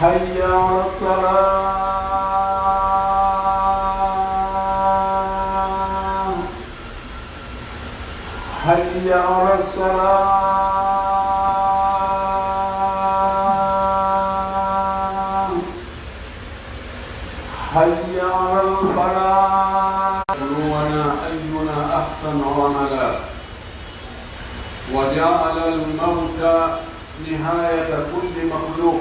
حي على الصلاة حي على الصلاة حي على الفلاح. يبلونا أينا أحسن عملا وجعل الموت نهاية كل مخلوق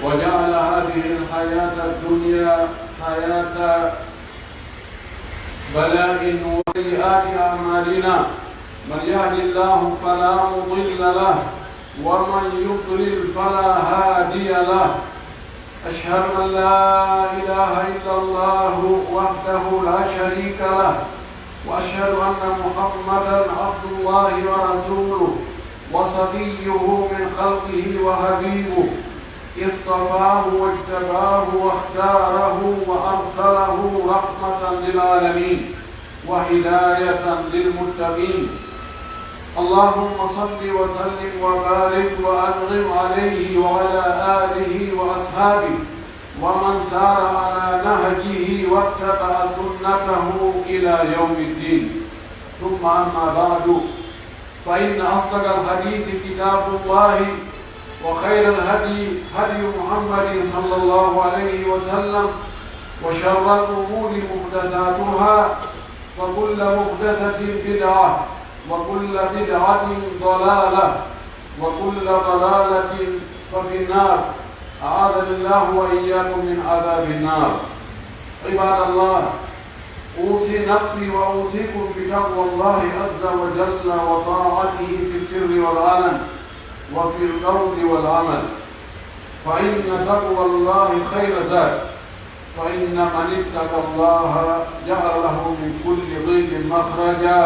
وجعل هذه الحياة الدنيا حياة بلاء وسيئات أعمالنا من يهد الله فلا مضل له ومن يضلل فلا هادي له. أشهد أن لا إله إلا الله وحده لا شريك له وأشهد أن محمدًا عبد الله ورسوله وصفيه من خلقه وحبيبه اصطفاه واجتباه واختاره وأرسله رحمة للعالمين وهداية للمتقين. اللهم صل وسلم وبارك وأنعم عليه وعلى آله وأصحابه ومن سار على نهجه واتبع سنته إلى يوم الدين. ثم أما بعد، فإن أصدق الحديث كتاب الله وخير الهدي هدي محمد صلى الله عليه وسلم وشر الأمور محدثاتها وكل محدثة بدعة وكل بدعة ضلالة وكل ضلالة ففي النار. أعاذني الله وإياكم من عذاب النار. عباد الله، أوصي نفسي وأوصيكم بتقوى الله عز وجل وطاعته في السر والعلن وفي القول والعمل، فإن تقوى الله خير زاد، فإن من اتقى الله جعل له من كل ضيق مخرجا.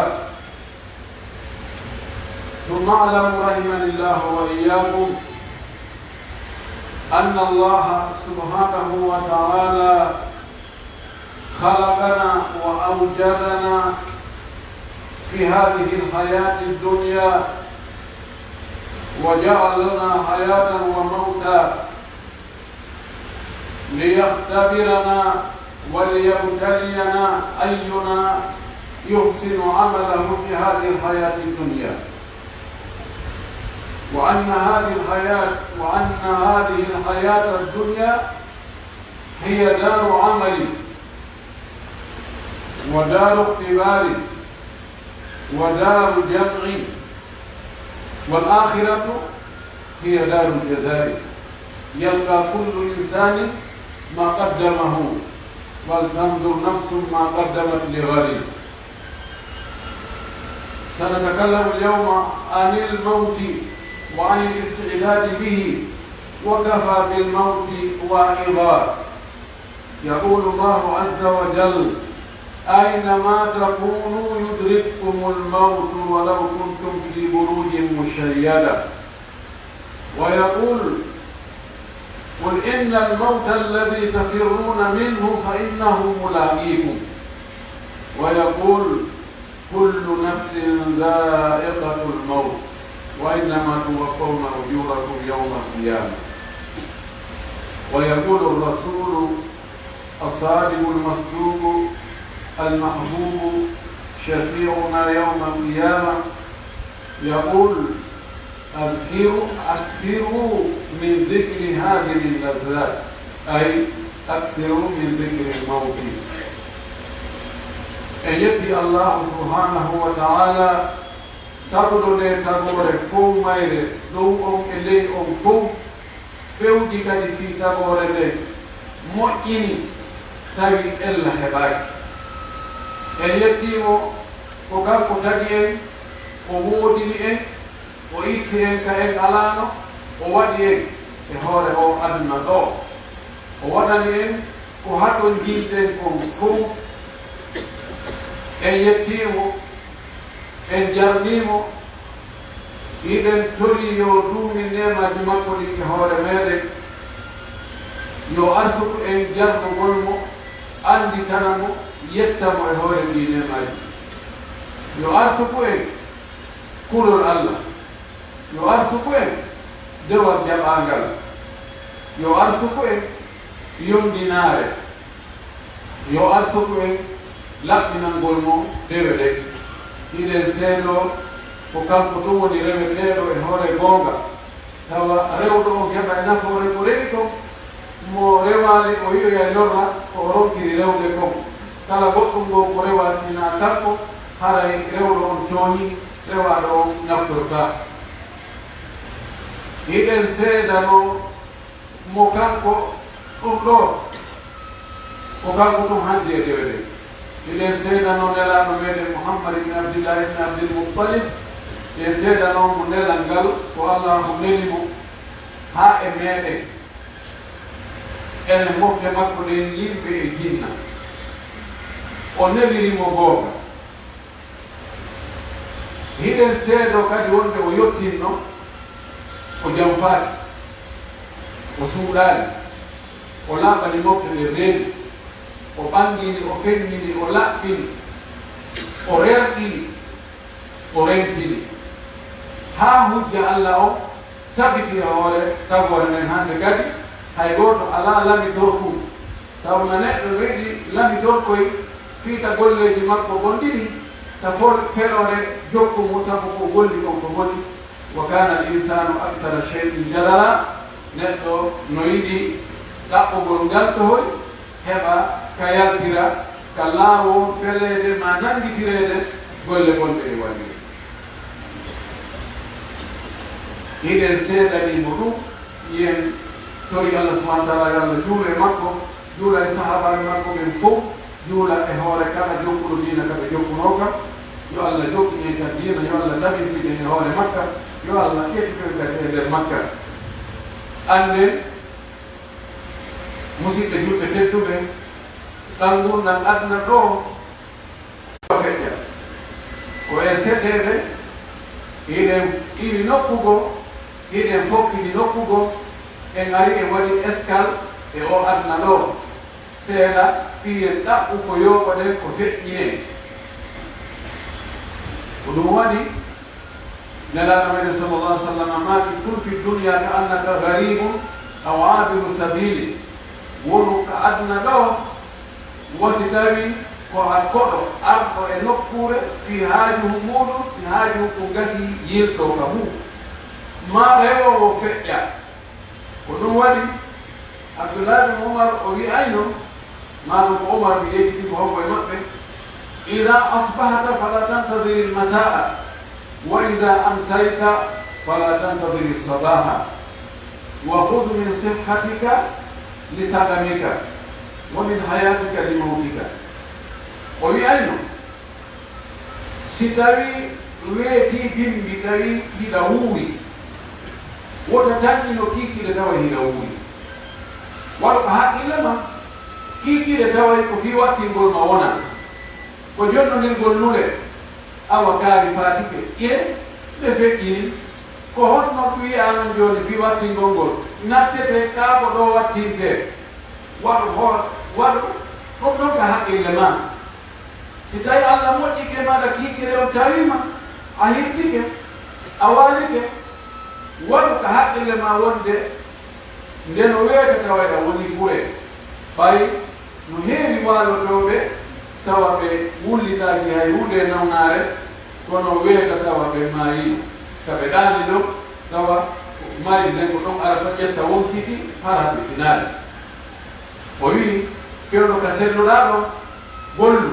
ثم اعلموا رحمني الله وإياكم أن الله سبحانه وتعالى خلقنا وأوجدنا في هذه الحياة الدنيا وجعل لنا حياة وموتا ليختبرنا وليبتلينا أينا يحسن عمله في هذه الحياة الدنيا، وأن هذه الحياة الدنيا هي دار عمل ودار اختبار ودار جمع، والآخرة هي دار الجزاء يلقى كل إنسان ما قدمه ولتنظر نفس ما قدمت لغيره. سنتكلم اليوم عن الموت وعن الاستعداد به، وكفى بالموت واعظا. يقول الله عز وجل: أينما تكونوا يدرككم الموت ولو كنتم في بروج مشيدة. ويقول: قل إن الموت الذي تفرون منه فإنه ملاقيكم. ويقول: كل نفس ذائقة الموت وإنما توفون أجوركم يوم القيامة. ويقول الرسول الصادق المصدوق المحبوب شفيعنا يوم القيامة، يقول: أكثروا من ذكر هذه اللذات، أي أكثروا من ذكر الموت. أن يأتي الله سبحانه وتعالى تقول تقول فوق ماير دوم إليه فوق فوق كذي في تقول له مؤمن تبي إلا هباي. أن يأتي وكان كتاجين ومودين وإيكين كأن علانو وودين يهور أو أدنى دو وودين ko haɗon jimɗen kon fof en yettimo en jarnimo iɗen toli yo duumi nemaji makko ɗi e hoore meɗen yo arsuku en jarnugol mo anditana mo yettamo e hoore ɗi nemaji yo arsuku en kulol Allah yo arsuku en dewal jaɓangal yo arsuku en yomdinaare yo arsuku en laɓɓinangol mo dewe ɗe iɗen seeɗo ko kanko ɗum woni reweteeɗo e hoore goonga tawa rewɗo on heɓa e nafoore ko rewi kon mo rewaani o yiyoya lorna o ronkiri rewde kon kala goɗɗum ngo ko rewa sina kanko haray rewɗo on tooñi rewaaɗo on naftorta iɗen seedano mo kanko ɗum ɗo ko kanko ɗum hannde e dewe ɗe iɗen seedano nelaaɗo meɗen Muhammad ibn Abdillah ibn Abdil Muttalib en seedano mo nelal ngal ko Allah mo neli mo haa e meɗen enen mofte makko ɗen yimɓe e jinna o nelirimo goonga hiɗen seedo kadi wonde o yottinno o jam faati o suuɗaani o laaɓani mofte ɗe reeni o ɓangini o fennini o laɓɓini o rerɗini o rentini haa hujja Allah o tabiti hoore tagore men hannde kadi hay gooto alaa lamitorku tawna neɗɗo weɗi lamitorkoy fiita golleeji makko gonɗini ta feɗore jokku mo sabu ko golli on ko woni wa kana al insanu akthara shay'in jadala neɗɗo no yiɗi ɗaɓɓugol ngal tohoy heɓa ka yaltira ka laawo feleede ma nanngitireede golle gonɗe e waɗi hiɗen seeɗanimo ɗum yen tori Allah subhanahu wa taala yo Allah juula e makko juula e sahabaɓe makko ɓen fof juula e hoore kala jokkuɗo diina kaɓe jokkunoka yo Allah jokkinen ka diina yo Allah tabitinen e hoore makka yo Allah ƴettiten kadi e nder makka anden musidɓe julɓe tedduɓe ɗan gurdam aduna ɗo feƴƴa ko e seɗɗede hiɗen iri nokkugo hiɗen fokkidi nokkugo en ari e waɗi escale e o aduna ɗo seeɗa fiyen ɗaɓɓu ko yooɓoɗen ko feƴƴine ko ɗum waɗi nelaɗo meɗen sallallah alih w sallam maki kun fi dunia ka annaka garibum aw abiru sabili wonu ka aduna ɗo wasi tawi ko a koɗo arɗo e nokkure fi haaju muɗum fi haaju ko gasi yirɗo ka hu ma rewowo feƴƴa ko ɗum waɗi Abdullah ibn Umar o wi'ayno maɗum ko Umar mi yeggiti ko hokko e maɓɓe ida asbahata fala tantadiri lmasa'a wa ida amsayta fala tantadiri lsabaha wa khud min sihhatika li sagamika wa min hayatika li mawtika o wi'ayno si tawi weeti bimbi tawi hiɗa wuuri wota tanñino kiikiɗe tawa hiɗa wuuri waɗo ko haqqille ma kiikiɗe taway ko fi wattingol ma wona ko jonnonirgol nule awa kaari faatike ƴe ɓe feƴƴini ko honno wi'anon joni fi wattingol ngol nattete kaako ɗo wattinte waɗo waɗo ɗum ɗon ka haqqille ma si tawi Allah moƴƴike maɗa kiikire on tawima a hirtike a waalike waɗu ka haqqille ma wonde nden o weeta tawa a woni fure ɓay no heewi waalotoɓe tawa ɓe wullitaaki hay hunde nawnaare kono weeta tawa ɓe maayi kaɓe ɗaani ɗo tawa maayi nden ko ɗon arata ƴetta wonkiti har haɓe finaali o wii fewno ka selluɗaa ɗo gollu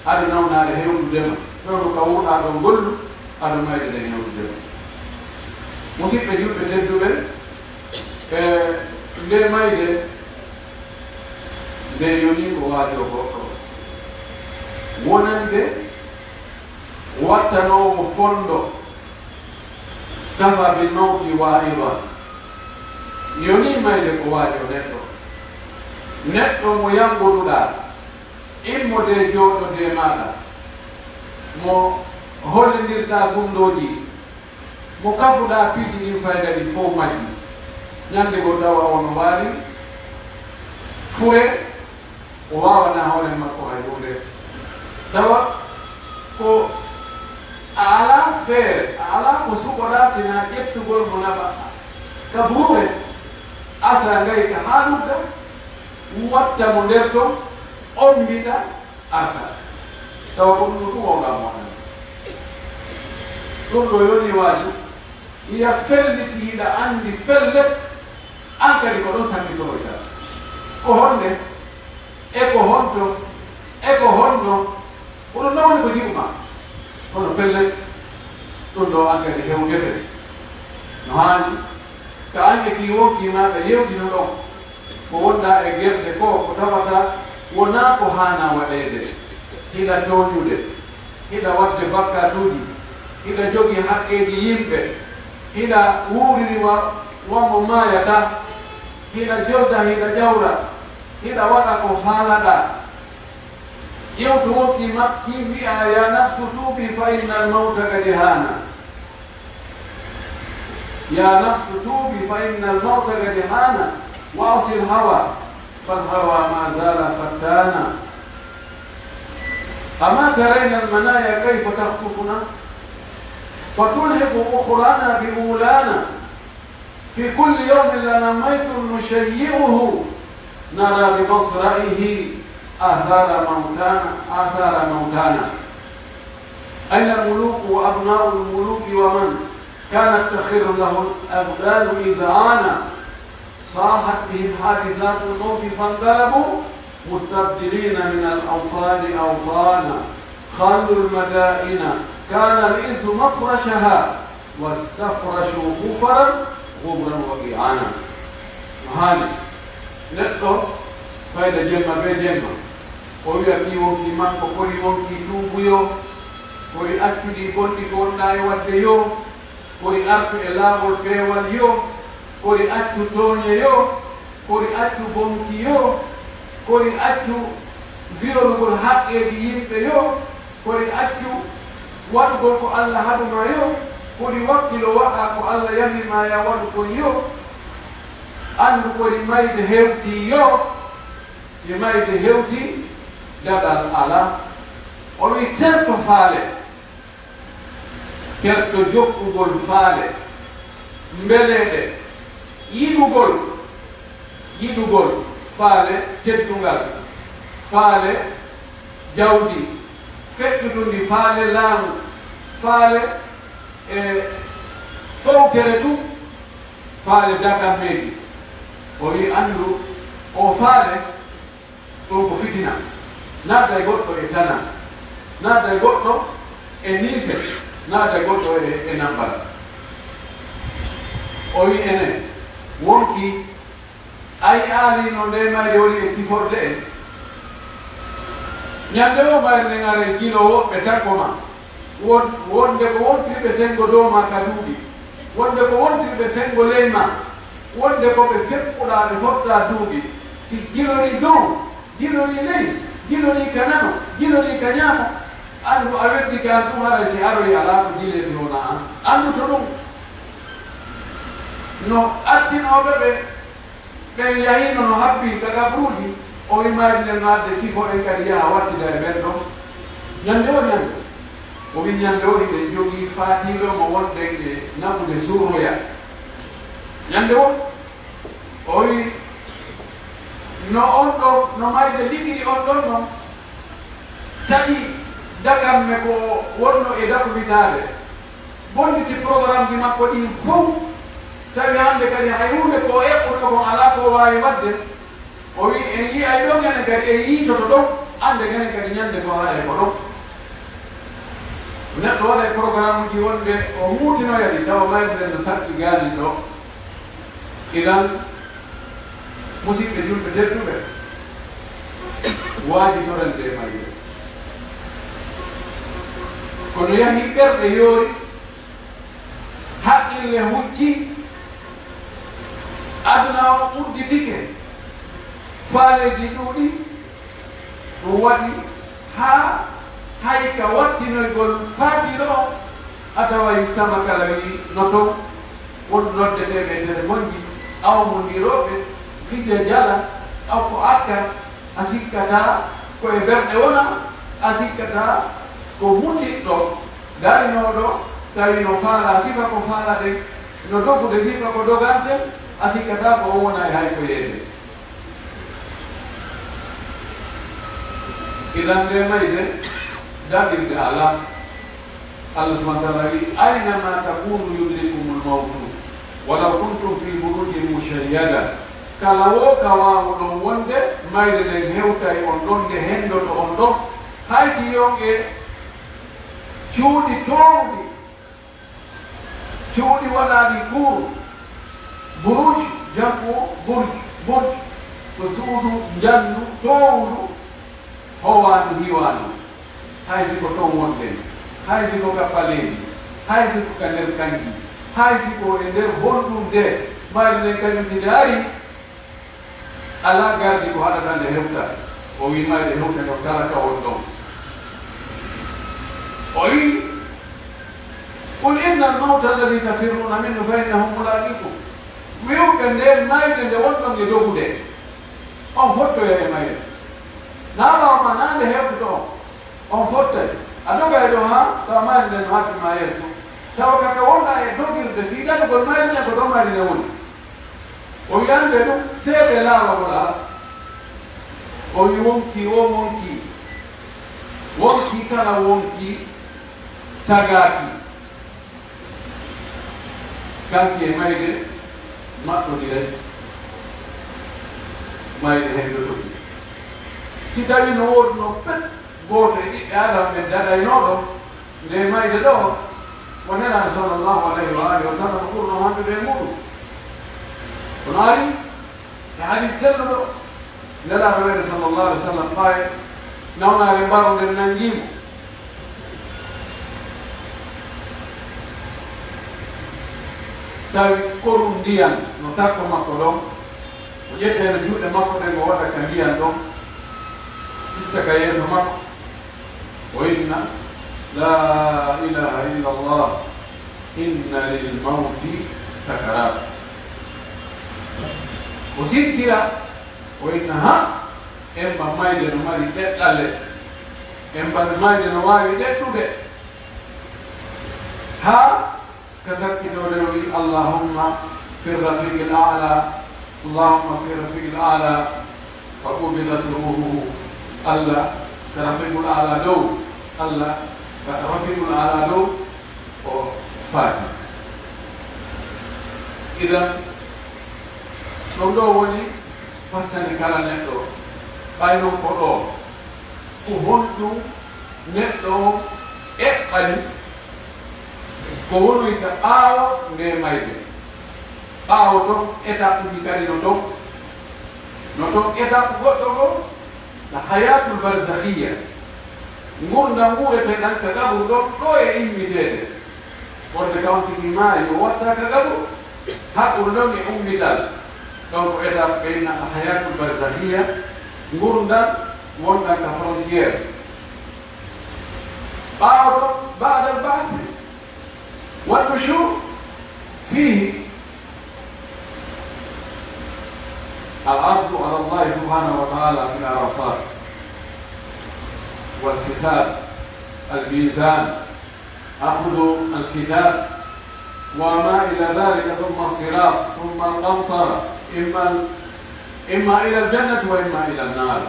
aɗa nawnaare hewndudema fewno ka wuɗaa ɗo gollu aɗa mayde nden hewndudema musidɓe julɓe tedduɓe e nde mayde nde yoni ko waajo goɗɗo wonande wattanowo fondo dafa bi mawti wa'iba yoni mayde ko waajo neɗɗo neɗɗo mo yangoɗuɗa immode jooɗode maɗa mo hollidirɗa gumɗoji mo kafuɗa piiji ɗin fayda ɗi fof majji ñande go tawa ono waali fure o wawana hoore makko hay hunde tawa ko a ala feere a ala ko suɓoɗa sina ƴettugol mo naɓa ka buure asa ngay ka haalugda watta mo nder ton on mbiɗa arta tawa ko ɗum ɗum o ngam moɗan ɗum ɗo yoni waaju iya felliti hiɗa anndi pellet an kadi ko ɗon sammitoyta ko honde e ko honto e ko honno ko ɗum nawni ko jiɓuma hono pellet ɗum ɗo an kadi hewdete no haani ko an e ki wonkimaɗa yewtino ɗon ko wonɗa e gerde ko tawata wona ko hana waɗede hiɗa toñude hiɗa wadde bakkatuji hiɗa jogii haqqeji yimɓe hiɗa wuuriri wonmo maayata hiɗa jodda hiɗa ƴawra hiɗa waɗa ko faalaɗa ƴewtu wonki makki mbi'a ya nafsu tuubi fa inna almawta kadi hana ya nafsu tuubi fa inna almawta kadi hana وأصل الهوى فالهوى ما زال فتانا أما ترين المنايا كيف تخطفنا فتلحق أخرانا بأولانا في كل يوم لنا ميت نشيئه نرى بمصرعه آثار موتانا أين الملوك وأبناء الملوك ومن كانت تخر له الأبدان إذا عانى صاحت بهم حادثات الموت فانقلبوا مستبدلين من الأوطان أوطانا خلوا المدائن كان الإنس مفرشها واستفرشوا كفرا غبرا وقيعانا هاني نتو فايدة جمع بي جمع ويأتي وكي مانكو كوري وكي توبيو كوري أكتو دي بولي كونداي وديو كوري أكتو إلامو البيواليو kori accu toñe yo kori accu bonki yo kori accu violugol haqqeji yimɓe yo kori accu waɗugol ko Allah haɗuma yo kori wakkilo waɗa ko Allah yamima ya waɗu kon yo andu kori mayde hewti yo ye mayde hewti daɗal ala o wi terto faale terto jokkugol faale mbeleɗe yiɗugol faale teddungal faale jawdi fettutundi faale laamu faale fowtere tu faale dagammeji o wi andu o faale ɗon ko fitina naata e goɗɗo e dana naata e goɗɗo e niise naata e goɗɗo e nambal o wi enen wonki ay aalino nde mayde woni e kiforde en ñande o mayre nde ngare jilo woɓɓe taggo ma wonde ko wontirɓe sengo dow ma ka duuɓi wonde ko wontirɓe sengo ley ma wonde ko ɓe feɓɓuɗa ɓe fotta duuɓi si jilori dow jilori ley jilori ka nano jilori ka ñaamo andu a weddike an ɗum haɗa si aroyi ala ko jiletinona an andu to ɗum no attinoɓe ɓen yahino no habbi ka gabruji o wimari nden nadde kifoɗen kadi yaha wattida e ɓen ɗon ñande o ñande o wi ñande o hiɓe jogii fatilomo wonɗen e naɓude surroya ñande o o wi no on ɗo no mayde liɓiri on ɗon noon taƴi dagamme ko wonno e daɓɓitade bonniti programme ji makko ɗin fof tawi hande kadi hay hunde ko eɓɓuɗo kon ala ko wawi wadde o wi en yiyay ɗon enen kadi en yiitoto ɗon ande enen kadi ñande ko haɗa ko ɗon neɗɗo waɗa e programme uji wonde o muutinoyaɗi tawa mayde no sarki gaali ɗo idan musidɓe julɓe tedduɓe waajitorande e mayde kono yahi ɓerɗe yoori haqqille hucci aduna o udditike faale jiɗuɗi ɗum waɗi ha hayka wattinoygol faati ɗo atawayi sama kala wi noto won nodde ɗe ɓe téléphone ji awmondiroɓe fide jala aw ko akka a sikkata koye berɗe wona a sikkata ko musidɗo darinoɗo tawi no faala sifa ko faala ɗen no dogude sifa ko dogante a sikkata ko wona e hay ko yeede idan nde mayde daɗirde ala Allah subhanahu wa ta'ala wi aynama takunu yudrikumul mawtu walaw kuntum fi burujin mushayyada kala wo kawawo ɗon wonde mayde nden hewtay on ɗon nde hendoto on ɗon hay si yonge cuuɗi towɗi cuuɗi waɗaɗi kuur buruj jam'u burj ko suudu njandu towdu howandu hiwandu hay siko ton wonɗen hay siko kappaleji hay siko ka nder kanki hay siko e nder honɗum de mayde nden kañum side ari ala gardi ko haɗata nde hewta o wi mayde hewta no kala ka on ɗon o wi qul inna almawta alladi tafirruna minhu fa innahu mulaqikum wiwɓe nden mayde nde wonɗon e dogude on fottoya e mayde naɓawma nande heɓtuto on fottay a doga e ɗo ha tawa mayde nden no hakkima yeeso tawa kaka wonɗa e dogirde fiiɗaɗugol mayde nden ko ɗon mayde nde woni o wiyande ɗum seeɗe laawagol ala o wi wonki wonki kala wonki tagaaki kanki e mayde maɗɗodire mayde hendotoki si tawi no woodno pet gooto e ɓiɓɓe adama ɓe daɗaynoɗo nde mayde ɗo ko nelaɗo sallllahu alayhi wa alihi wa sallam ɓurno handude e muɗum kono ari e hadis selluɗo nelaɗo wede sallllahu alih w sallam ɓaye nawnare mbaro nden nangimo tawi korum ndiyan no takko makko ɗon o ƴetteno juuɗe makko ɗen o waɗa ka ndiyan ɗon itta ka yeeso makko o inna la ilaha illa allah inna lilmawti sakarat o sittira o inna ha en ba mayde no mari ɗeɗɗalle en ba mayde no wawi ɗeɗɗude ha كذكروا لي اللهم في الرفيق الأعلى اللهم في الرفيق الأعلى فقبلت روحه الله كرفيق الأعلى دو الله كرفيق الأعلى دو فاتح إذا لو ولي فتني كلا نتو بينو كرو وهندو نتو إقبل ko wonuyta ɓaawo nde mayde ɓaawo ton étape uji kadi no ton étape goɗɗo go la hayatul barzakhiya gurdam nguureteɗan ka gaɓuru ɗo ɗo e immidede wonde kawtini maayi o watta ka gaɓuru haɓɓuru ɗon e ummital ɗon ko étape ɓeyna la hayatul barzakhiya gurdam wonɗan ka frontiére ɓaawo ɗon bada al bahthi والنشور فيه العرض على الله سبحانه وتعالى في العرصات والحساب الميزان أخذ الكتاب وما إلى ذلك ثم الصراط ثم القنطرة إما إلى الجنة وإما إلى النار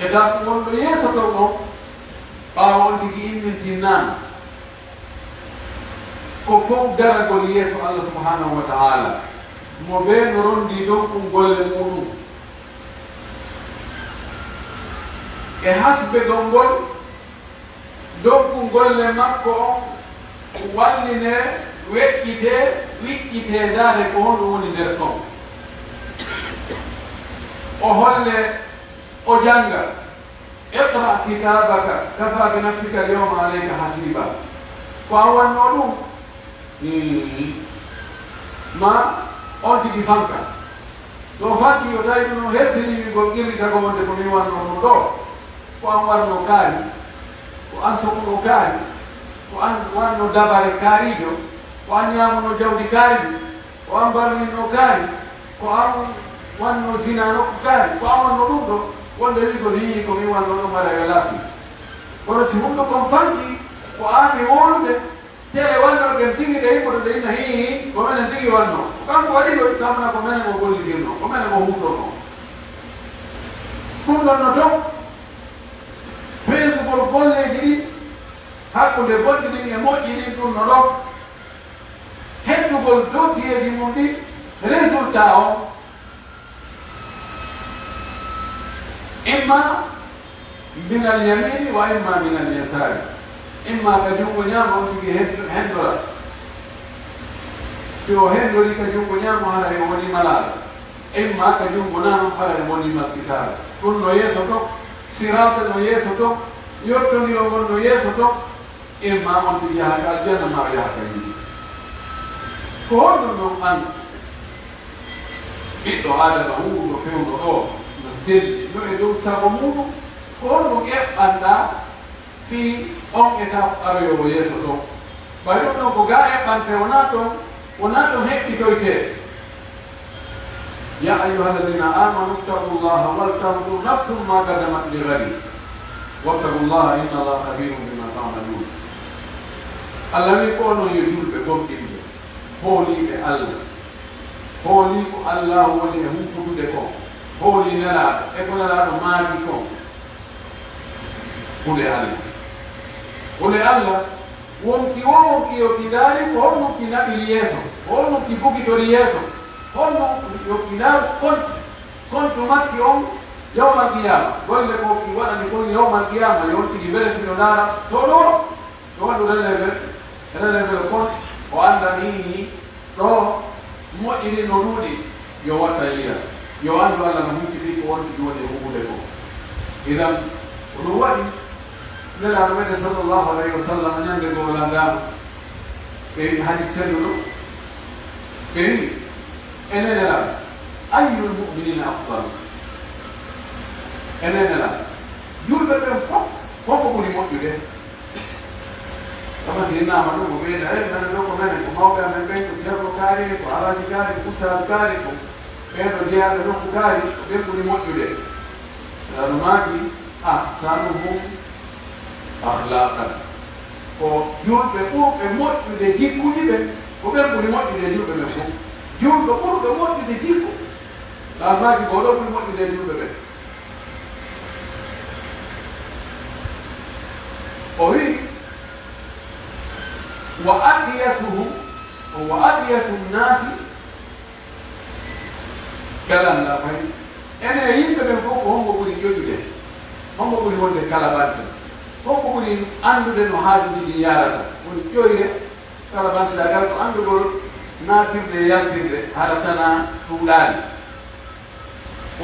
إذا قلت يسطرهم قالوا لك من جنان ko fof daragol yeeso Allah subhanahu wa ta'ala mo ɓe no rondi ɗon ɗum golle muɗum e hasbe ɗon ngol ɗon ɗum golle makko on walline wiƴƴite dare ko honɗum woni nder ton o holle o janga iqra kitabaka kafa bi nafsika alyawma alayka hasiba ko a wanno ɗum ma on tigi fanka to fatti yo dai no hesini mi go gimi ka go wonde ko mi wanno do ko an warno kari ko an sokuno kari ko an wanno dabare karijo ko an yamuno jawdi kari ko an balmino kari ko an wanno zinano kari ko an wanno ɗum ɗo wonde wi ko ni ko mi wanno ɗo mbaɗa yo laafi kono si humɗo kon fanki ko an mi wolude tele wanno gen tigi de ko de ina hi ko menen tigi wanno kanko waɗi ɗo kamna ko menen o gollidirno ko menen o huutono ɗum ɗon no taw feesugol golleji ɗi hakkude goɗɗi ɗin e moƴƴi ɗin ɗum no ɗon heddugol dossier ji mum ɗi résultat o imma min al yamini wa imma min al yasari imma ka jungo ñaama on tigi hendola si o hendori ka jungo ñaamo hara e woni malala imma ka jungo nano hara e woni makkisara ɗum no yeeso to sirata no yeeso to yottodiro ngon no yeeso to imma on tigi yahata aljanna ma o yahata yimɓe ko honɗum ɗon andu ɓiɗɗo adama huuɗo fewɗo ɗo no selli no e dow sago muɗum ko honɗum eɓɓanɗa fi on étape aroyowo yeeso ɗo ɓay ɗum ɗon ko ga eɓɓante wona ɗon heɓɓitoyte ya ayuha alladina amanu ittaqu llaha waltanzur nafsum ma qaddamat li gadi wattaqu llaha inna allaha khabirum bima tamalun allah wi ko onon yo julɓe gomɗinɓe hooliɓe allah hooli ko allah woni e humputude ko hooli nelaɗo e ko nelaɗo maaki ko hule allah wonki yo kiɗaari ko honno ki naɓi yeeso honno ki bugitori yeeso honno yo kiɗaari compte makki on yawmal qiyama golle ko ki waɗani kon yawmal qiyama yon tigi wele fino naara to ɗo yo waɗu releve compte o anda nini ɗo moƴƴiri no ɗuuɗi yo watta yiya yo andu allah no hucciti ko won tigi woni huɓude ko idan oɗum waɗi nelaɗo meɗe sallllahu alayhi wa sallam ñande goo landama ɓe wi hadis selluɗo ɓe wi ene nelaɗo ayyul muminina afdal ene nelaɗo julɓe ɓen fof honko ɓuri moƴƴude kama si innama ɗum ko ɓeyda e mene ɗo ko menen ko mawɓe amen ɓen ko ceerno kaari ko alaji kaari ko oustas kaari ko ɓeɗo jeyaɓe nokku kaari ko ɓen ɓuri moƴƴude nelaɗo maaki ahsanuhum akhlaqan ko julɓe ɓurɓe moƴƴude jikkuji ɓe ko ɓen ɓuri moƴƴude julɓe ɓen fof julɓe ɓurɓe moƴƴude jikku almaki ko ɗo ɓuri moƴƴude julɓe ɓen o wi wa aqyasu nnasi galanda fay ene yimɓe ɓen fof ko hongo ɓuri joƴude hongo ɓuri wonde kala badde honko ɓuri anndude no haajuji ɗi yarata woni ƴoyre kala bandiɗagal ko anndugol naatirde e yaltirde haɗatana ɗuuɗaani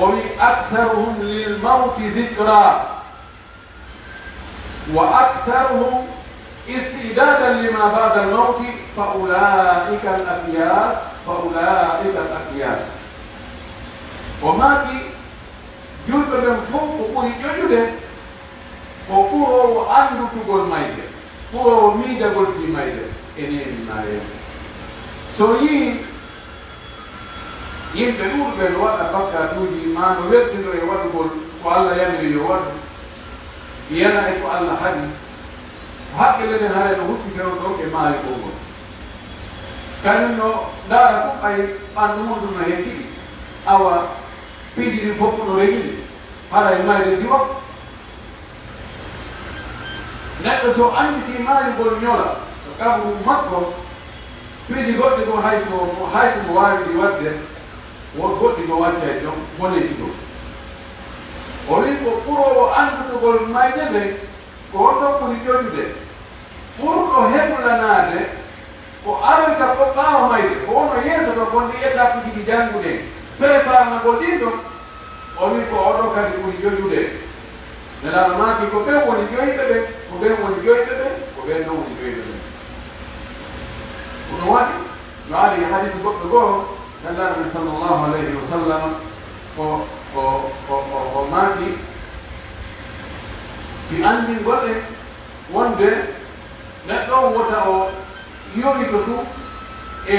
o wi aktharuhum lil mawti dicra wa aktharuhum istidadan lima bada al mawti fa ulaika al akyas o maaki julɓe ɓen fof ko ɓuri ƴoƴude ko ɓurowo andutugol mayde ɓurowo miidagol fi mayde eneni mayen so yii yimɓe ɗuɗɓe no waɗa bakkatuji ma no wersino e waɗugol ko allah yamiri yo waɗu yana e ko allah haɗi ko haqqilleden hare no hucci fewɗo e maari kongol kañum no ndaara fof ɓay ɓanndu muɗum no hen tiɗi awa piiji ɗi fof no regiɗi hara e mayde siwa neɗɗo so anditi maarigol ñola to kabru makko piiji goɗɗi ɗo hayso mo waawi ɗi waɗde won goɗɗi no wacca e ɗon boneji ɗo o wi ko ɓurowo andutugol mayde nde ko on ɗon ɓuri ƴoƴude ɓurɗo heɓlanaade ko aroyta ko ɓaawa mayde ko wono yeeso ɗo gonɗi étape uji ɗi jannguɗen préparnagol ɗin ɗon o wi ko oɗo kadi ɓuri ƴoƴude nelaɗo maaki ko ɓen woni ƴoyɓe ɓen ko ɓen woni ƴoyɓe ɓen ko ɓen non woni ƴoyɓe ɓen ɗum waɗi no ari hadis goɗɗo goo Nabi sallallahu alayhi wa sallam o maaki mi anndi goɗɗe wonde neɗɗo wota o yoɓito tu e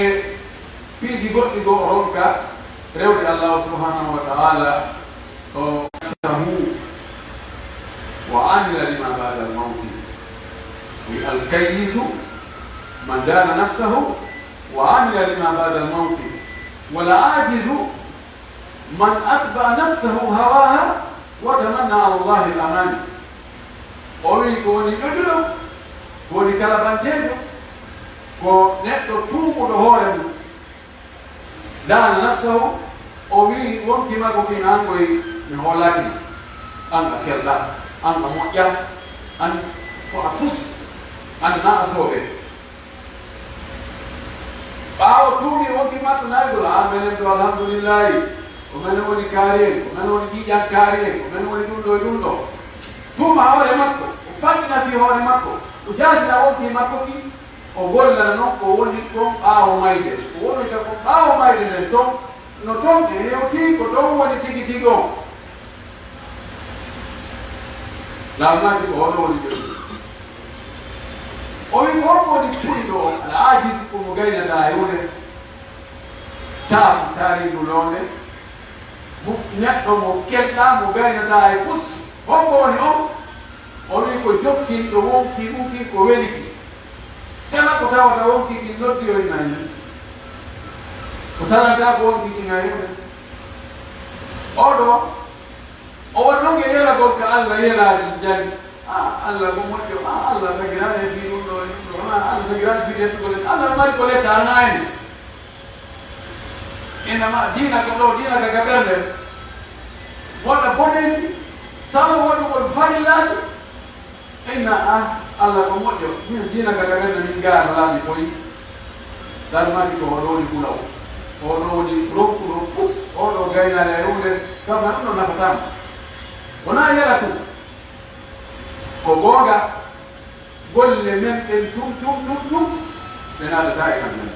piiji goɗɗi goo o ronka rewde Allah subhanahu wa ta'ala o sahu wa amila lima ba'da al-mawti al-kayyisu man dana nafsahu wa amila lima ba'da al-mawti والعاجز من أتبع نفسه هواها وتمنى على الله الأمان أولي كوني نجلو كوني كالبانجيجو كو نتو تومو دهورم دان نفسه أولي وانكي ما كوكين أنكوي نهولاكي أنك كلا أنك مؤيا أنك فأفس أنك نأسوه باو توني وانكي ما تنايقول آمين الحمد لله ومن وني كارين ومن وني جيجان كارين ومن وني دوندو ثم هوري مكو وفاجنا في هوري مكو وجاسنا وانكي مكوكي وقولنا نوكو وني كوم آو مايدة وني تكوم آو مايدة نتوم نتوم كيوكي كتوم وني تيكي تيكو لا ما تيكو هوري وني جيجان owi worko di puido alaaji ko mo gayna da yone taaf taaridu londe bu neɗɗo mo kelɗa mo gayna da e fus honko woni on o wi ko jokki ɗo wonki ɗuki ko weliki kala ko tawata wonki ki noddiyoy nani ko sanata ko wonki ki ngayone oɗo o wonnoge yelagol ko Allah yelaji jani Allah ko moƴƴo Allah tagirani e fi ɗum ɗo Allah tagirani fi ƴettugol Allah mari ko letta anayni innama dina ko ɗo dina ka ka ɓernde wonɗa boneji sabu waɗugol farillaji inna Allah ko moƴƴo min dina ka ka ɓernde min gaara laaɓi koyi dan mari ko oɗo woni ɓulaw oɗo woni ronkuɗo fus oɗo gaynani e hunde kam na ɗum ɗo nafatama wona yela tum ko gonga golle men en tum ɓe naadata e kam men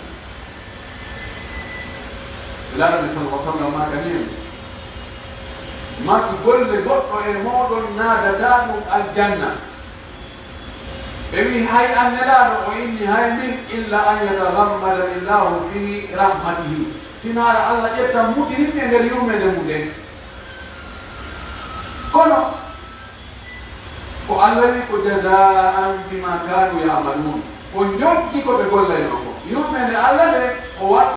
Nabi sallallahu alaihi wa sallam ma kaniyem maki golle goɗɗo e moɗon naadata ɗum aljanna ɓe wi hay an nelaɗo o inni hay min illa an yatagammada illahu fi rahmatihi sinaara Allah ƴetta mutirinɓe nder yurmede muɗen kono ko Allah wi ko jazaan bima kanu ya'malun ko joggi ko ɓe gollayno ko yurmede Allah nde o